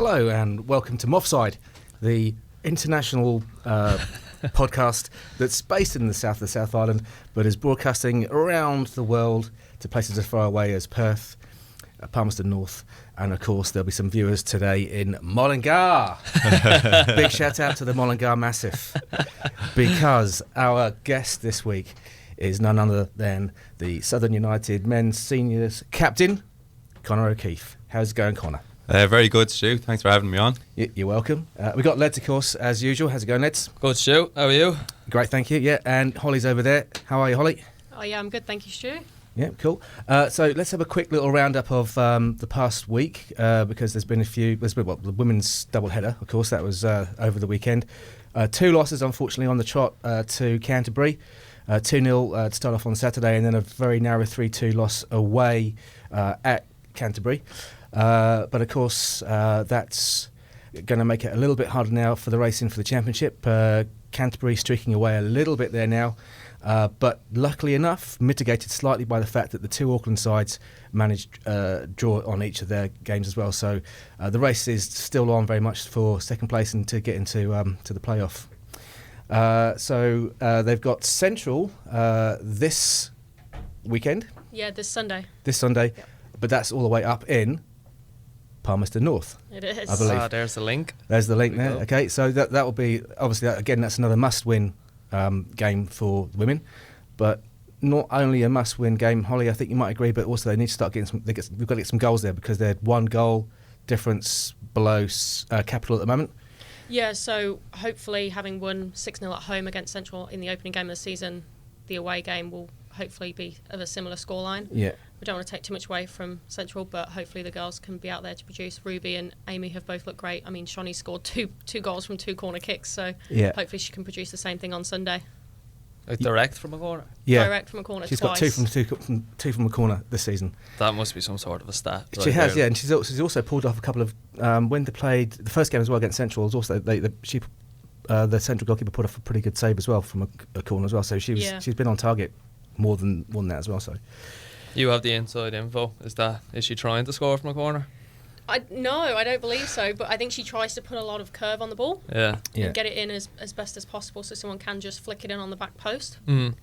Hello and welcome to Moffside, the international podcast that's based in the south of the South Island but is broadcasting around the world to places as far away as Perth, Palmerston North, and of course there'll be some viewers today in Mullingar. Big shout out to the Mullingar Massive, because our guest this week is none other than the Southern United men's seniors captain, Conor O'Keeffe. How's it going, Conor? Very good, Stu. Thanks for having me on. You're welcome. We've got Leds, of course, as usual. How's it going, Leds? Good, Stu. How are you? Great, thank you. Yeah, and Holly's over there. How are you, Holly? Oh, yeah, I'm good. Thank you, Stu. Yeah, cool. So let's have a quick little roundup of the past week, because there's been the women's double-header, of course. That was over the weekend. 2 losses, unfortunately, on the trot to Canterbury. 2-0 to start off on Saturday, and then a very narrow 3-2 loss away at Canterbury. But of course, that's going to make it a little bit harder now for the racing for the championship. Canterbury streaking away a little bit there now, but luckily enough, mitigated slightly by the fact that the 2 Auckland sides managed draw on each of their games as well. So the race is still on very much for second place and to get into to the playoff. So they've got Central this weekend. Yeah, this Sunday. Yep. But that's all the way up in Palmerston North. It is. I believe. There's the link. There's the link there. Okay, so that will be obviously again that's another must-win game for women, but not only a must-win game. Holly, I think you might agree, but also they need to start getting some. We've got to get some goals there because they're 1 goal difference below Capital at the moment. Yeah, so hopefully having won 6-0 at home against Central in the opening game of the season, the away game will hopefully be of a similar scoreline. Yeah. We don't want to take too much away from Central, but hopefully the girls can be out there to produce. Ruby and Amy have both looked great. I mean, Shani scored two goals from 2 corner kicks, so hopefully she can produce the same thing on Sunday. Like direct from a corner? Yeah. Direct from a corner. She's twice. got two from a corner this season. That must be some sort of a stat. She has, yeah, and she's also pulled off a couple of when they played the first game as well against Central. Was also the Central goalkeeper put off a pretty good save as well from a corner as well. So she's been on target more than that as well. So you have the inside info. Is she trying to score from a corner? No, I don't believe so, but I think she tries to put a lot of curve on the ball and get it in as best as possible so someone can just flick it in on the back post.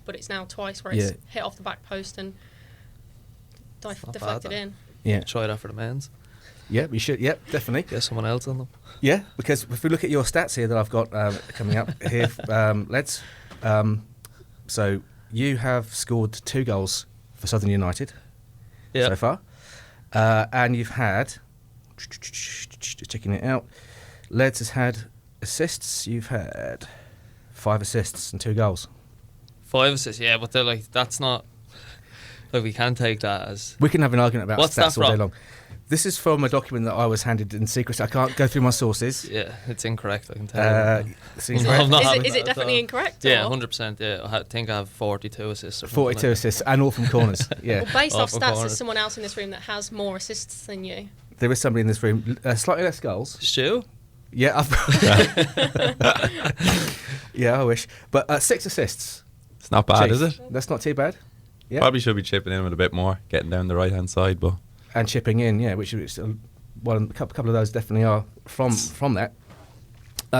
But it's now twice where it's hit off the back post and deflected in. Yeah, try that for the men's. Yeah, we should. Yep, definitely. Get someone else on them. Yeah, because if we look at your stats here that I've got coming up here, Leds. So you have scored 2 goals for Southern United so far, and you've had. Just checking it out. Leds has had assists. You've had 5 assists and 2 goals. 5 assists, yeah, but they're like that's not. Like we can take that as. We can have an argument about what's stats that all day long. This is from a document that I was handed in secret. I can't go through my sources. Yeah, it's incorrect. I can tell you. Is it definitely incorrect? Yeah, 100%. Yeah, I think I have 42 assists. Or 42 assists and all from corners. Yeah. Well, based off stats, corners. there's someone else in this room that has more assists than you. There is somebody in this room, slightly less goals. Stu? Yeah, yeah, I wish. But 6 assists. It's not bad, Chief, is it? That's not too bad. Yeah. Probably should be chipping in with a bit more, getting down the right-hand side, but... And chipping in, yeah, which is, well, a couple of those definitely are from that.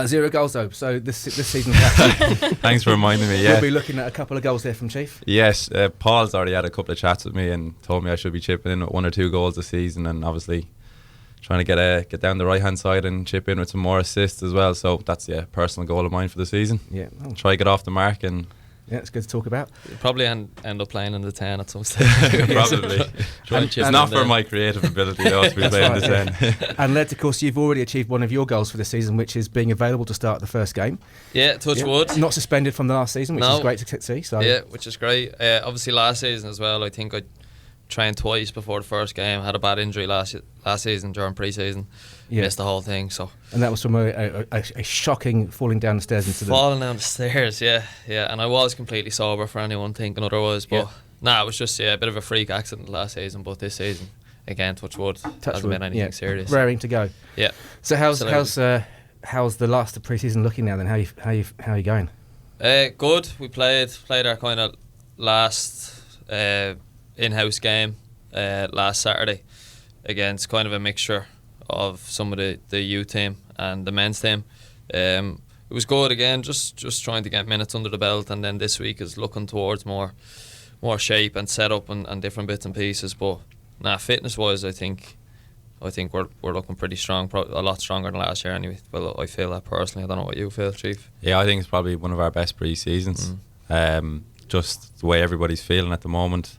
0 goals, though, so this season... Thanks for reminding me, yeah. We'll be looking at a couple of goals there from Chief. Yes, Paul's already had a couple of chats with me and told me I should be chipping in with 1 or 2 goals this season, and obviously trying to get down the right-hand side and chip in with some more assists as well, so that's a personal goal of mine for the season. Yeah. Oh. Try to get off the mark and... Yeah, it's good to talk about. You'll probably end up playing in the 10 at some stage. Probably. It's not for my creative ability though to be playing the 10. And Led, of course, you've already achieved one of your goals for this season, which is being available to start the first game. Yeah, touch wood. Not suspended from the last season, which is great to see. So. Yeah, which is great. Obviously last season as well, I think I trained twice before the first game. Had a bad injury last season during pre-season. Missed the whole thing. So. And that was from a shocking falling down the stairs incident. Falling down the stairs, yeah. And I was completely sober for anyone thinking otherwise. But it was just a bit of a freak accident last season. But this season, again, touch wood, hasn't been anything serious. Raring to go. Yeah. So how's the last of pre-season looking now? Then how are you going? Good. We played our kind of last in-house game last Saturday against kind of a mixture of some of the youth team and the men's team. It was good again, just trying to get minutes under the belt, and then this week is looking towards more shape and setup and different bits and pieces. But fitness wise, I think we're looking pretty strong, a lot stronger than last year anyway. Well, I feel that personally. I don't know what you feel, Chief. Yeah, I think it's probably one of our best pre-seasons. Just the way everybody's feeling at the moment,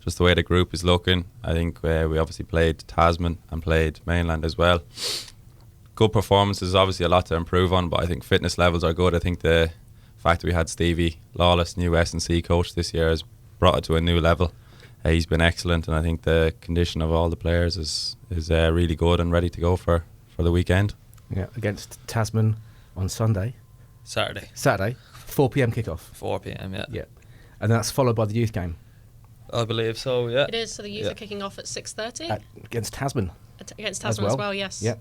just the way the group is looking. I think we obviously played Tasman and played Mainland as well. Good performances, obviously a lot to improve on, but I think fitness levels are good. I think the fact that we had Stevie Lawless, new S&C coach this year, has brought it to a new level. He's been excellent, and I think the condition of all the players is really good and ready to go for the weekend. Yeah, against Tasman on Saturday, 4 p.m. kickoff. 4 p.m. Yeah, and that's followed by the youth game. I believe so. Yeah, it is. So the youth are kicking off at 6:30 against Tasman. Against Tasman as well, yes. Yep.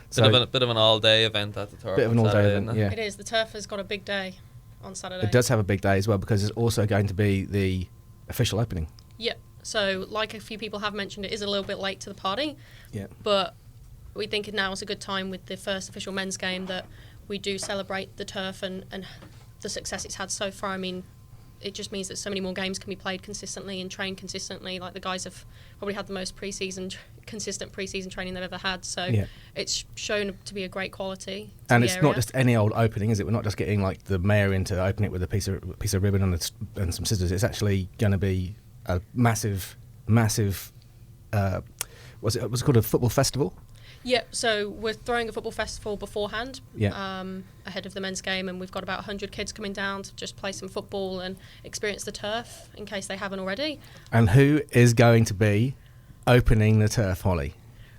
So bit of an all-day event at the turf. Bit of an all-day event, yeah. It is. The turf has got a big day on Saturday. It does have a big day as well, because it's also going to be the official opening. Yep. So, like a few people have mentioned, it is a little bit late to the party. Yeah. But we think now is a good time with the first official men's game that we do celebrate the turf and the success it's had so far. I mean, it just means that so many more games can be played consistently and trained consistently. Like, the guys have probably had the most consistent pre-season training they've ever had. So it's shown to be a great quality. And it's not just any old opening, is it? We're not just getting like the mayor in to open it with a piece of ribbon and some scissors. It's actually going to be a massive. What's it called, a football festival? Yeah, so we're throwing a football festival beforehand, ahead of the men's game, and we've got about 100 kids coming down to just play some football and experience the turf, in case they haven't already. And who is going to be opening the turf, Holly?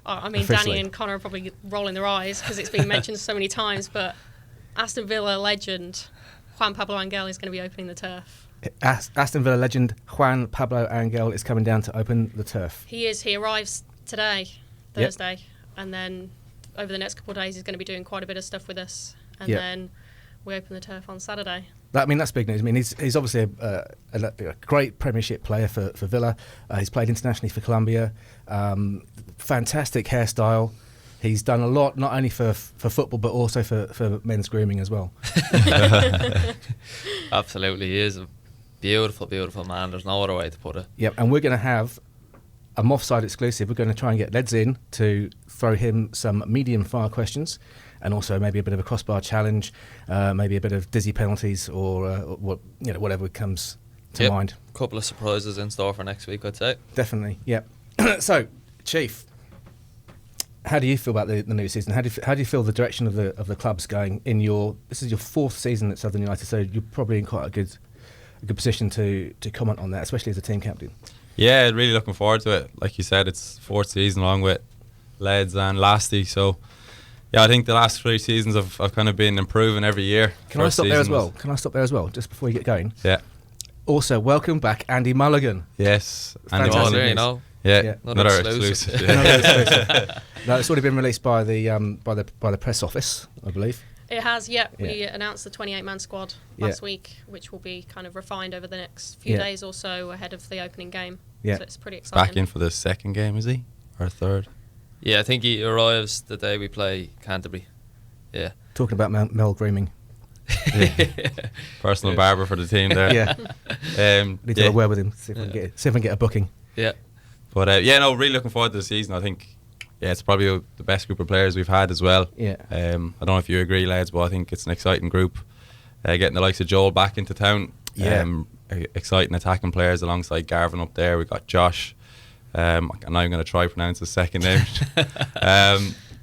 I mean, officially? Danny and Conor are probably rolling their eyes because it's been mentioned so many times, but Aston Villa legend Juan Pablo Angel is going to be opening the turf. Aston Villa legend Juan Pablo Angel is coming down to open the turf. He is. He arrives today, Thursday. Yep. And then over the next couple of days, he's going to be doing quite a bit of stuff with us. And then we open the turf on Saturday. That's big news. I mean, he's obviously a great Premiership player for Villa. He's played internationally for Colombia. Fantastic hairstyle. He's done a lot, not only for football, but also for men's grooming as well. Absolutely. He is a beautiful, beautiful man. There's no other way to put it. Yep, and we're going to have a Moffside exclusive. We're going to try and get Leds in to throw him some medium fire questions, and also maybe a bit of a crossbar challenge, maybe a bit of dizzy penalties, or whatever comes to mind. A couple of surprises in store for next week, I'd say. Definitely, yeah. So, Chief, how do you feel about the new season? How do you feel the direction of the club's going in this is your fourth season at Southern United, so you're probably in quite a good position to comment on that, especially as a team captain. Yeah, really looking forward to it. Like you said, it's fourth season along with Leds and Lasty. So, yeah, I think the last 3 seasons have kind of been improving every year. Can I stop there as well, just before you get going? Yeah. Also, welcome back, Andy Mulligan. Yes. Andy Mulligan, Yeah, another exclusive. No, it's already been released by the press office, I believe. It has, yeah. We announced the 28-man squad last week, which will be kind of refined over the next few days or so ahead of the opening game. Yeah. So it's pretty exciting. Back in for the second game, is he? Or third? Yeah, I think he arrives the day we play Canterbury. Yeah. Talking about Mel grooming. Personal barber for the team there. Need to have a word with him, see if we can get a booking. Yeah. But really looking forward to the season. I think it's probably the best group of players we've had as well. Yeah. I don't know if you agree, lads, but I think it's an exciting group. Getting the likes of Joel back into town. Yeah. Exciting attacking players alongside Garvin up there. We got Josh. And now I'm going to try pronounce his second name.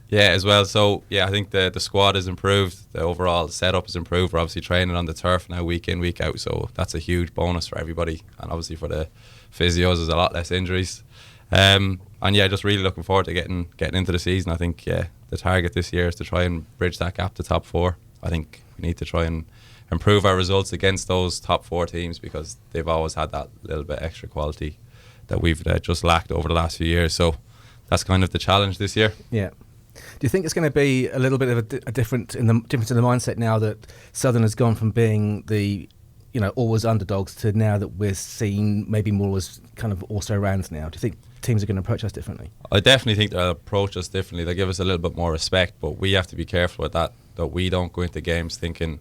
As well. So I think the squad has improved. The overall setup has improved. We're obviously training on the turf now, week in, week out. So that's a huge bonus for everybody, and obviously for the physios, there's a lot less injuries. Just really looking forward to getting into the season. I think the target this year is to try and bridge that gap to top 4. I think we need to try and improve our results against those top 4 teams, because they've always had that little bit extra quality that we've just lacked over the last few years. So that's kind of the challenge this year. Yeah. Do you think it's going to be a little bit of a difference in the mindset now that Southern has gone from being the always underdogs to now that we're seen maybe more as kind of also rounds now? Do you think teams are going to approach us differently? I definitely think they'll approach us differently. They'll give us a little bit more respect, but we have to be careful with that we don't go into games thinking,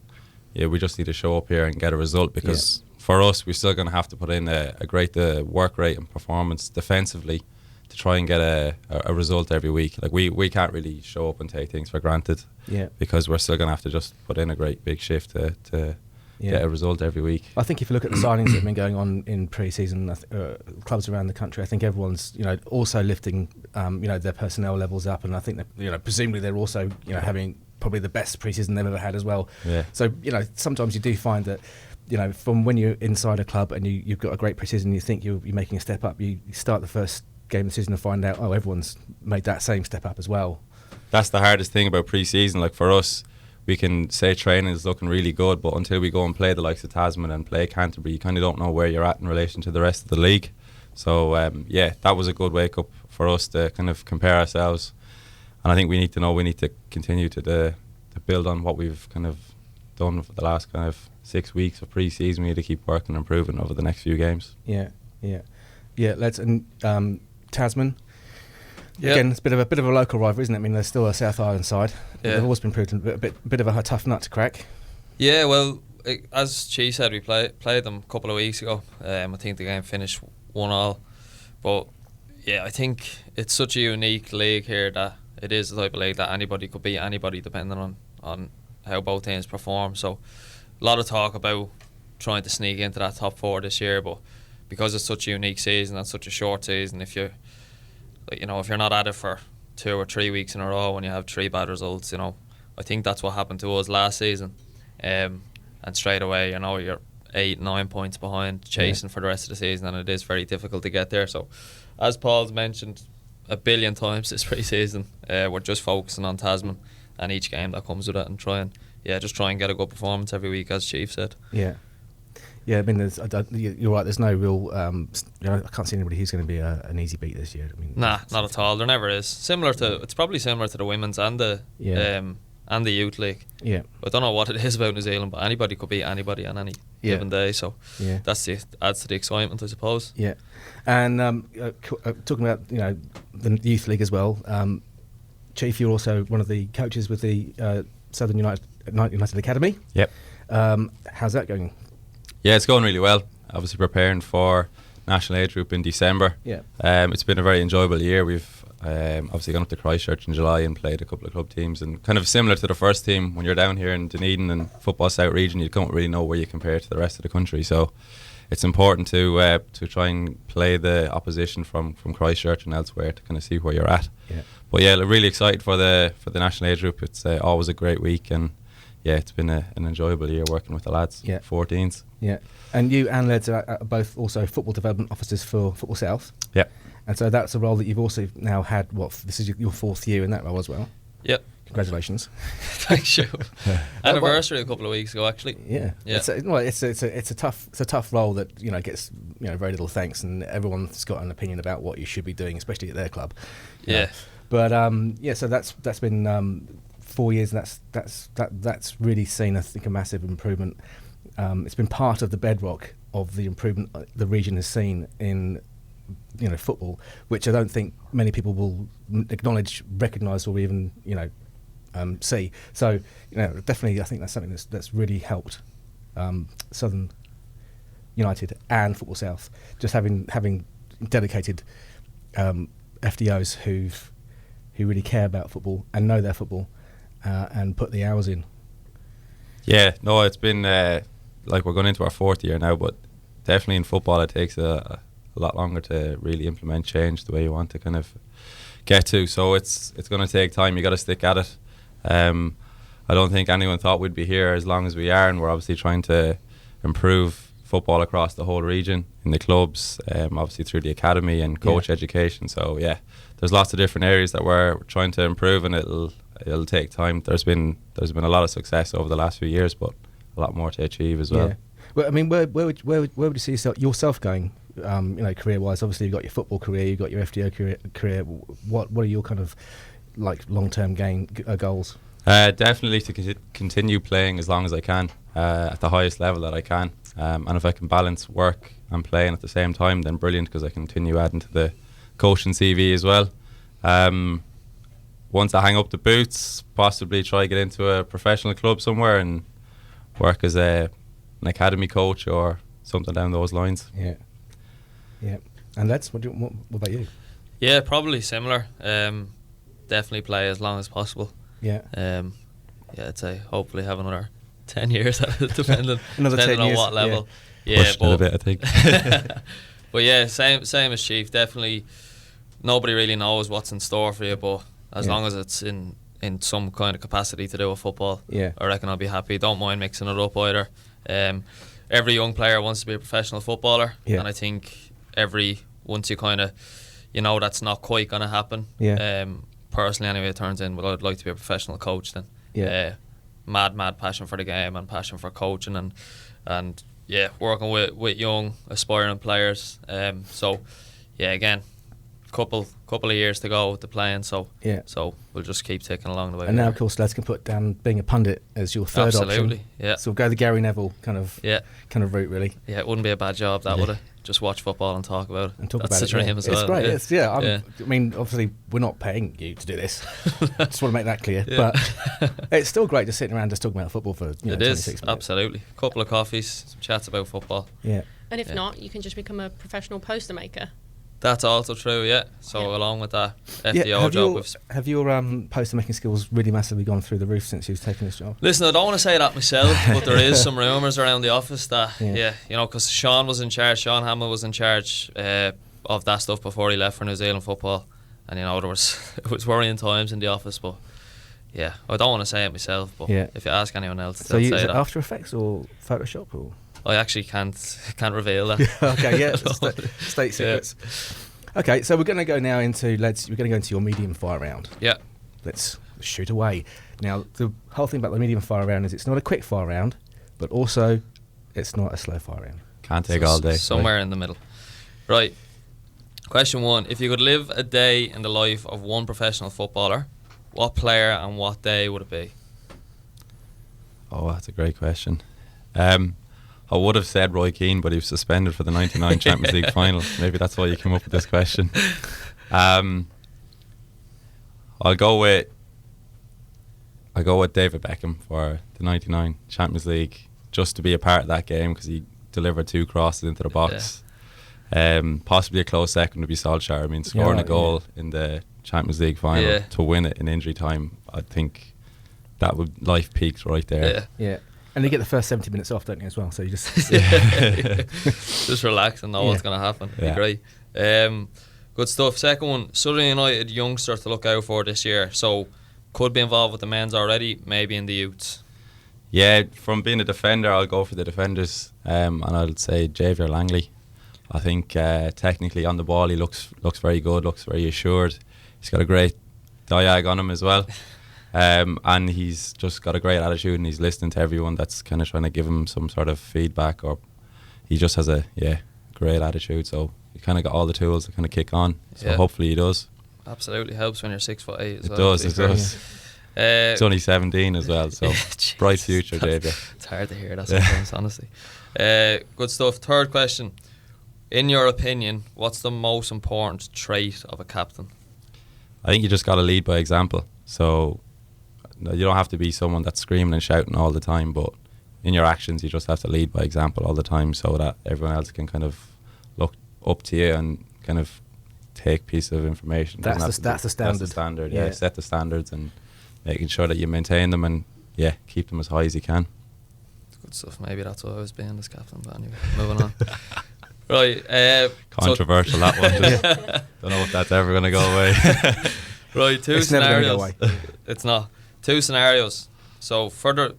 yeah, we just need to show up here and get a result, because for us, we're still going to have to put in a great work rate and performance defensively to try and get a result every week. Like we can't really show up and take things for granted, because we're still going to have to just put in a great big shift to get a result every week. I think if you look at the signings that have been going on in pre-season, clubs around the country, I think everyone's also lifting their personnel levels up, and I think that presumably they're also having probably the best pre-season they've ever had as well. Yeah. So sometimes you do find that from when you're inside a club and you've got a great pre-season, you think you're making a step up. You start the first game of the season and find out everyone's made that same step up as well. That's the hardest thing about pre-season. Like for us, we can say training is looking really good, but until we go and play the likes of Tasman and play Canterbury, you kind of don't know where you're at in relation to the rest of the league. So that was a good wake up for us to kind of compare ourselves. And I think we need to continue to build on what we've kind of done for the last kind of 6 weeks of pre-season. We need to keep working and improving over the next few games. Yeah. Tasman. Yep. Again, it's a bit of a local rivalry, isn't it? I mean, there's still a South Island side. Yeah. They've always been proved a bit of a tough nut to crack. Yeah, well, as Chi said, we played them a couple of weeks ago. I think the game finished 1-1. But yeah, I think it's such a unique league here that it is the type of league that anybody could beat anybody depending on how both teams perform. So a lot of talk about trying to sneak into that top 4 this year, but because it's such a unique season and such a short season, if you're not at it for 2 or 3 weeks in a row when you have 3 bad results, I think that's what happened to us last season. And straight away, you're 8-9 points behind chasing for the rest of the season, and it is very difficult to get there. So as Paul's mentioned a billion times this pre-season, we're just focusing on Tasman and each game that comes with it, and try and get a good performance every week, as Chief said. I mean, you're right. There's no real. I can't see anybody who's going to be an easy beat this year. I mean, not at all. There never is. It's probably similar to the women's and the youth league. Yeah. I don't know what it is about New Zealand, but anybody could beat anybody on any given day. So that's adds to the excitement, I suppose. Yeah, and talking about the youth league as well. Chief, you're also one of the coaches with the Southern United Academy. Yep. How's that going? Yeah, it's going really well. Obviously preparing for National Age Group in December. Yeah. It's been a very enjoyable year. We've obviously gone up to Christchurch in July and played a couple of club teams, and kind of similar to the first team, when you're down here in Dunedin and Football South region, you don't really know where you compare to the rest of the country. So it's important to try and play the opposition from Christchurch and elsewhere to kind of see where you're at. Yeah. But yeah, really excited for the National Age Group. It's always a great week, and it's been an enjoyable year working with the lads, 14s. Yeah, and you and Leds are both also football development officers for Football South. Yeah. And so that's a role that you've also now had. This is your 4th year in that role as well. Yep. Congratulations. Thanks, you. Anniversary a couple of weeks ago, actually. Yeah. It's a tough role that gets very little thanks, and everyone's got an opinion about what you should be doing, especially at their club. Yeah. But so that's been 4 years, and that's really seen, I think, a massive improvement. It's been part of the bedrock of the improvement the region has seen in football, which I don't think many people will acknowledge, recognise, or even see. So definitely, I think that's something that's really helped Southern United and Football South, just having dedicated FDOs who really care about football and know their football and put the hours in. Yeah, no, it's been we're going into our 4th year now, but definitely in football it takes a lot longer to really implement change the way you want to kind of get to. So it's going to take time. You got to stick at it. I don't think anyone thought we'd be here as long as we are, and we're obviously trying to improve football across the whole region in the clubs, obviously through the academy and coach education. So there's lots of different areas that we're trying to improve, and it'll take time. There's been a lot of success over the last few years, but a lot more to achieve as well. Yeah. Well, I mean, where would you see yourself going? Career-wise, obviously you've got your football career, you've got your FDO career. What are your kind of long-term goals? Definitely to continue playing as long as I can at the highest level that I can, and if I can balance work and playing at the same time, then brilliant, because I continue adding to coaching CV as well. Once I hang up the boots, possibly try get into a professional club somewhere and work as an academy coach or something down those lines. Yeah. And what about you? Yeah, probably similar. Definitely play as long as possible. Yeah. I'd say hopefully have another 10 years, depending another 10 on years, what level. Pushed it a bit, I think. But yeah, same as Chief. Definitely, nobody really knows what's in store for you, but as long as it's in some kind of capacity to do with football, I reckon I'll be happy. Don't mind mixing it up either. Every young player wants to be a professional footballer, and I think once you kind of, that's not quite going to happen. Personally, anyway, it turns in, well, I'd like to be a professional coach then. Mad passion for the game and passion for coaching and working with young aspiring players. Again, couple of years to go with the playing, so we'll just keep ticking along the way. And now, of course, lads can put down being a pundit as your third option. So go the Gary Neville kind of route, really. Yeah, it wouldn't be a bad job, that would it? Just watch football and talk about it. That's the dream as well. It's great. I mean, obviously, we're not paying you to do this. I just want to make that clear. But it's still great just sitting around just talking about football for 26 minutes. Absolutely. A couple of coffees, some chats about football. Yeah. And if not, you can just become a professional poster maker. That's also true, So along with that FDO job, have your poster making skills really massively gone through the roof since you've taken this job? Listen, I don't want to say that myself, but there is some rumours around the office that because Sean Hamill was in charge of that stuff before he left for New Zealand football, and it was worrying times in the office, but I don't want to say it myself, but if you ask anyone else, they'll say that. So After Effects or Photoshop or? I actually can't reveal that. Okay, state secrets. Okay, so we're going to go now into we're going to go into your medium fire round. Yeah. Let's shoot away. Now, the whole thing about the medium fire round is it's not a quick fire round, but also it's not a slow fire round. Can't take all day. Somewhere in the middle. Right. Question 1: if you could live a day in the life of one professional footballer, what player and what day would it be? Oh, that's a great question. I would have said Roy Keane, but he was suspended for the 99 Champions League final. Maybe that's why you came up with this question. I'll go with David Beckham for the 99 Champions League, just to be a part of that game because he delivered 2 crosses into the box. Possibly a close second would be Solskjaer. I mean, scoring a goal in the Champions League final to win it in injury time, I think that would life peaked right there. Yeah. And you get the first 70 minutes off, don't you, as well? So you just just relax and know what's going to happen. Be great. Good stuff. Second one, Southern United youngster to look out for this year. So could be involved with the men's already, maybe in the youths. Yeah, from being a defender, I'll go for the defenders, and I'll say Javier Langley. I think technically on the ball he looks very good, looks very assured. He's got a great diag on him as well. And he's just got a great attitude and he's listening to everyone that's kind of trying to give him some sort of feedback, or he just has a great attitude, so he kind of got all the tools to kind of kick on, so hopefully he does. Absolutely helps when you're 6'8" as it well. It does. He's only 17 as well, so bright future, David. It's hard to hear that sometimes, honestly. Good stuff. Third question, in your opinion, what's the most important trait of a captain? I think you just got to lead by example, so you don't have to be someone that's screaming and shouting all the time, but in your actions you just have to lead by example all the time so that everyone else can kind of look up to you and kind of take piece of information. That's the standard. That's the standard, set the standards and making sure that you maintain them and keep them as high as you can. Good stuff. Maybe that's what I was being as captain, but anyway, moving on. Right. Controversial, that one. Don't know if that's ever going to go away. Right, two it's scenarios. Never go away. It's not. 2 scenarios. So for the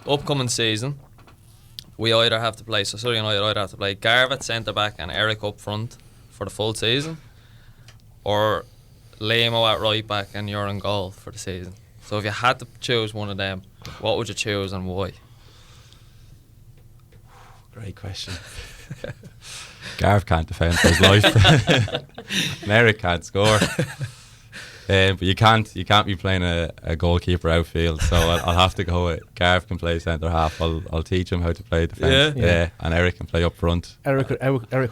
upcoming season, we either have to play, so Surrey United either have to play Garv at centre back and Eric up front for the full season, or Lemo at right back and you're in goal for the season. So if you had to choose one of them, what would you choose and why? Great question. Garv can't defend for his life. Merrick can't score. But you can't be playing a goalkeeper outfield, so I'll have to go with Gareth can play centre half. I'll teach him how to play defence. Yeah, and Eric can play up front. Eric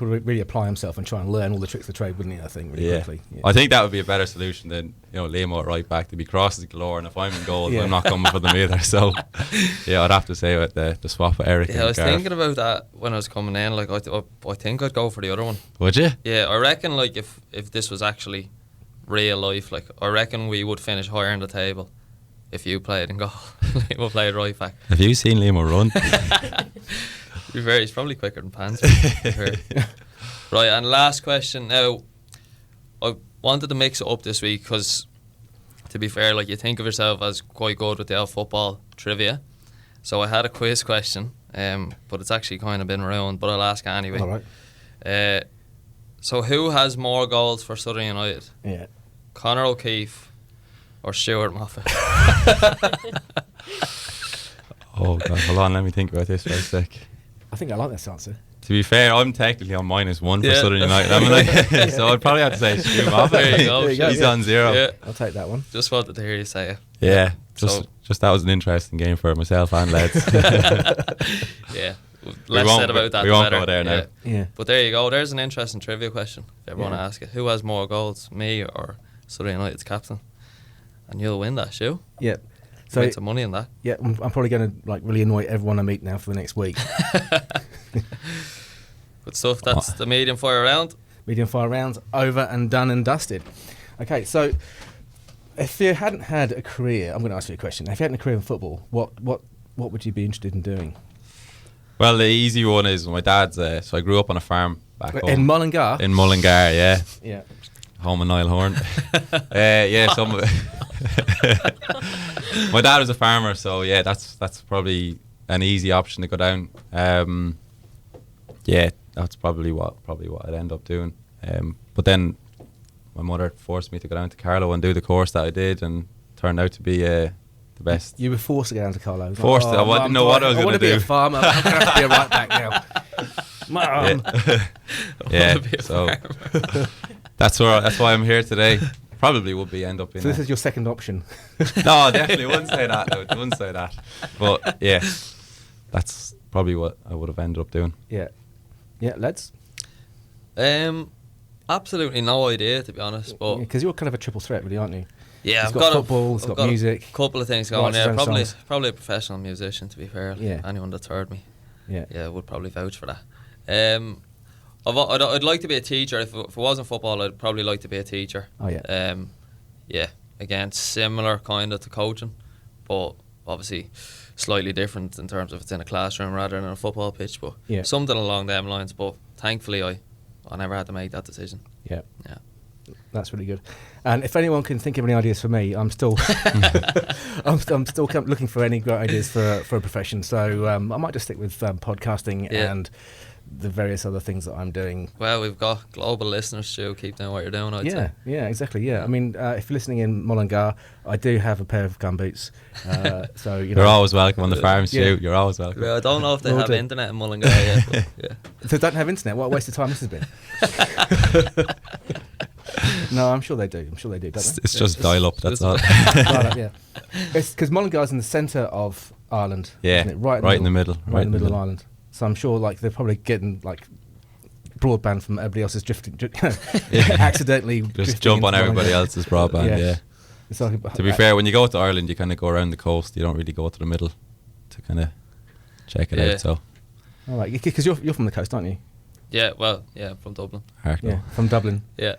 would really apply himself and try and learn all the tricks of the trade, wouldn't he? I think really quickly. Yeah. I think that would be a better solution than Liam at right back. To be crosses galore, and if I'm in goal, I'm not coming for them either. So I'd have to say with the swap with Eric. Yeah, I was thinking about that when I was coming in. Like I think I'd go for the other one. Would you? Yeah, I reckon like if this was actually real life, like I reckon we would finish higher in the table if you played in goal. Liam played right back. Have you seen Liam run? To be fair, he's probably quicker than Pants. Right, and last question. Now, I wanted to mix it up this week because, to be fair, like you think of yourself as quite good with the football trivia. So I had a quiz question, but it's actually kind of been around, but I'll ask anyway. All right. So who has more goals for Southern United? Yeah. Conor O'Keeffe or Stuart Moffat? Oh God, hold on, let me think about this for a sec. I think I like this answer. To be fair, I'm technically on -1 for Southern United, so I'd probably have to say Stu Moffat. There you go. He's on 0. Yeah. I'll take that one. Just wanted to hear you say it. Yeah, just that was an interesting game for myself and lads. Yeah. Less said about that. We won't go there now. Yeah. But there you go. There's an interesting trivia question. If you ever want to ask it, who has more goals, me or Southern United's captain? And you'll win that, Stu. Yeah. So win some money in that. Yeah, I'm probably going to really annoy everyone I meet now for the next week. Good stuff. That's the medium fire round. Medium fire rounds over and done and dusted. Okay, so if you hadn't had a career, I'm going to ask you a question. If you hadn't a career in football, what would you be interested in doing? Well, the easy one is my dad's. So I grew up on a farm back home. In Mullingar? In Mullingar, yeah. Yeah. Home in Niallhorn. My dad was a farmer, so yeah, that's probably an easy option to go down. Yeah, that's probably what I'd end up doing. But then my mother forced me to go down to Carlow and do the course that I did, and turned out to be the best. You were forced to go down to Carlow. Forced. I didn't know what I was going to do. I want to be a farmer. I'm going to have to be a right back now. Mum. Yeah. So that's why I'm here today. Probably would be end up in. So this is your second option. No, definitely wouldn't say that. No, wouldn't say that. But yeah, that's probably what I would have ended up doing. Yeah. Yeah, lads. Absolutely no idea, to be honest. But because you're kind of a triple threat, really, aren't you? Yeah, I've got football. It's got music. A couple of things going. Yeah, probably a professional musician. To be fair, yeah. Anyone that's heard me, yeah, would probably vouch for that. I'd like to be a teacher. If it wasn't football, I'd probably like to be a teacher. Oh yeah. Yeah. Again, similar kind of to coaching, but obviously slightly different in terms of it's in a classroom rather than a football pitch. But something along them lines. But thankfully, I never had to make that decision. Yeah. Yeah. That's really good. And if anyone can think of any ideas for me, I'm still I'm still looking for any great ideas for a profession. So I might just stick with podcasting and the various other things that I'm doing. Well, we've got global listeners, Stu. Keep doing what you're doing, I'd say. Yeah, exactly. Yeah, I mean, if you're listening in Mullingar, I do have a pair of gumboots. So you're always welcome on the farm, Stu. You're always welcome. Yeah, I don't know if they have internet in Mullingar yet. Yeah. They don't have internet. What a waste of time this has been. No, I'm sure they do. Don't they? It's just dial up. That's all. Dial up, yeah. It's because Mullingar's in the centre of Ireland. Yeah, isn't it? Right in the middle. Right in the middle of Ireland. So I'm sure they're probably getting broadband from everybody else's drifting, accidentally just jump on everybody else's broadband. Yeah. It's like to be fair, when you go to Ireland, you kind of go around the coast. You don't really go to the middle to kind of check it out. So, all right, because you're from the coast, aren't you? Yeah. Well, yeah, from Dublin. Yeah, from Dublin. Yeah.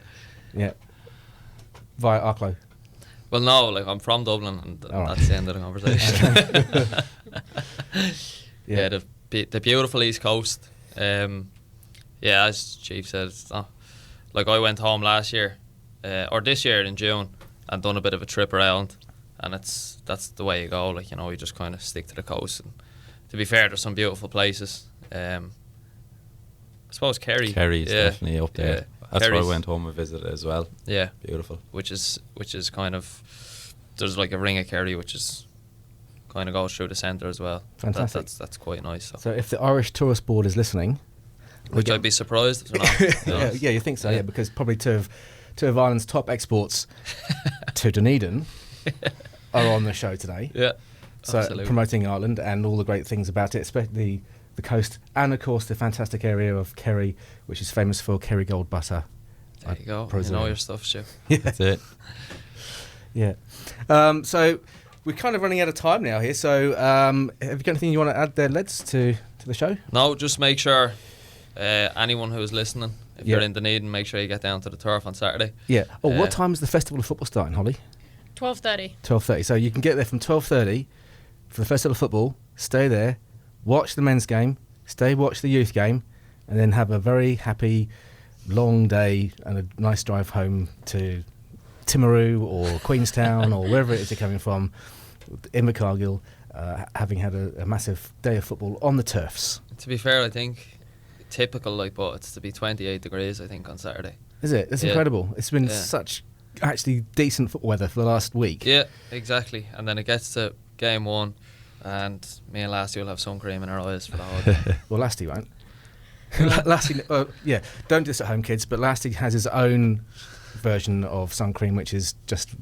Yeah. Via Arklow. Well, no, I'm from Dublin, and that's the end of the conversation. Yeah, the beautiful East Coast. As Chief said, it's not, I went home last year, or this year in June, and done a bit of a trip around, and that's the way you go. You just kind of stick to the coast. And to be fair, there's some beautiful places. I suppose Kerry's definitely up there. Yeah. That's where I went home and visited as well. Yeah, beautiful. Which is kind of, there's a ring of Kerry which is kind of goes through the centre as well. Fantastic. That's quite nice. So if the Irish Tourist Board is listening, which I'd be surprised if they're not. Yeah, you think so? Yeah, because probably to two of Ireland's top exports to Dunedin are on the show today. Yeah, so absolutely. Promoting Ireland and all the great things about it, especially the coast, and of course the fantastic area of Kerry, which is famous for Kerry gold butter. There you go. Presume. You know your stuff, Stu. Yeah. That's it. Yeah. So we're kind of running out of time now here. So have you got anything you want to add there, Leds, to the show? No, just make sure anyone who's listening, if you're in Dunedin, make sure you get down to the turf on Saturday. Yeah. Oh, what time is the Festival of Football starting, Holly? 12:30. 12:30. So you can get there from 12:30 for the Festival of Football, stay there, watch the men's game, watch the youth game, and then have a very happy long day and a nice drive home to Timaru or Queenstown or wherever it is you're coming from, Invercargill, having had a massive day of football on the turfs. To be fair, I think typical, but it's to be 28 degrees, I think, on Saturday. Is it? That's incredible. It's been such actually decent football weather for the last week. Yeah, exactly. And then it gets to game one, and me and Lassie will have sun cream in our eyes for the whole day. Well, Lasty won't. Lasty, don't do this at home, kids, but Lasty has his own version of sun cream, which is just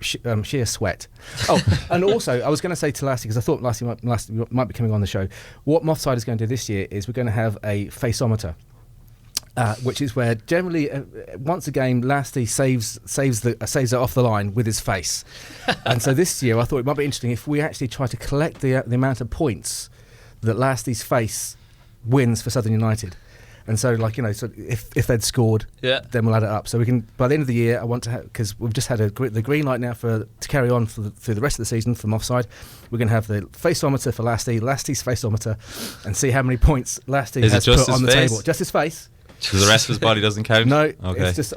sheer sweat. Oh, and also I was going to say to Lasty, because I thought Lasty might be coming on the show, what Moffside is going to do this year is we're going to have a faceometer, which is where generally once a game Lasty saves it off the line with his face. And so this year I thought it might be interesting if we actually try to collect the amount of points that Lasty's face wins for Southern United. And so, so if they'd scored, then we'll add it up. So we can, by the end of the year, I want to have, because we've just had the green light now to carry on through the rest of the season from Moffside. We're going to have the faceometer for Lasty's faceometer, and see how many points Lasty has put on the table. Just his face. So the rest of his body doesn't count? No, okay. It's just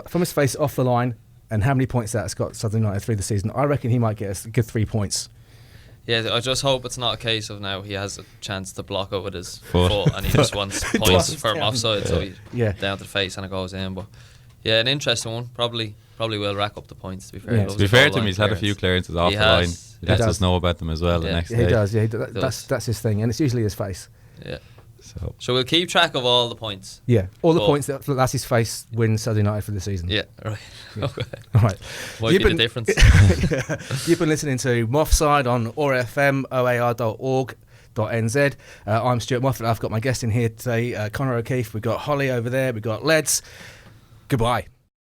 from his face off the line, and how many points that's got Southern United through the season. I reckon he might get a good 3 points. Yeah, I just hope it's not a case of now he has a chance to block it with his foot and he just wants points for him offside, so he's down to the face and it goes in. But yeah, an interesting one. Probably will rack up the points, to be fair. Yeah. To be fair to him, he's had a few clearances off the line. He lets us know about them as well the next day. He does, that's his thing, and it's usually his face. Yeah. So we'll keep track of all the points. Yeah, all the points that Lassie's face wins Southern United for the season. Yeah, right. Yeah. Okay. All right. Might be the difference. You've been listening to Moffside on orfm.oar.org.nz. I'm Stuart Moffat. I've got my guest in here today, Conor O'Keeffe. We've got Holly over there. We've got Leds. Goodbye.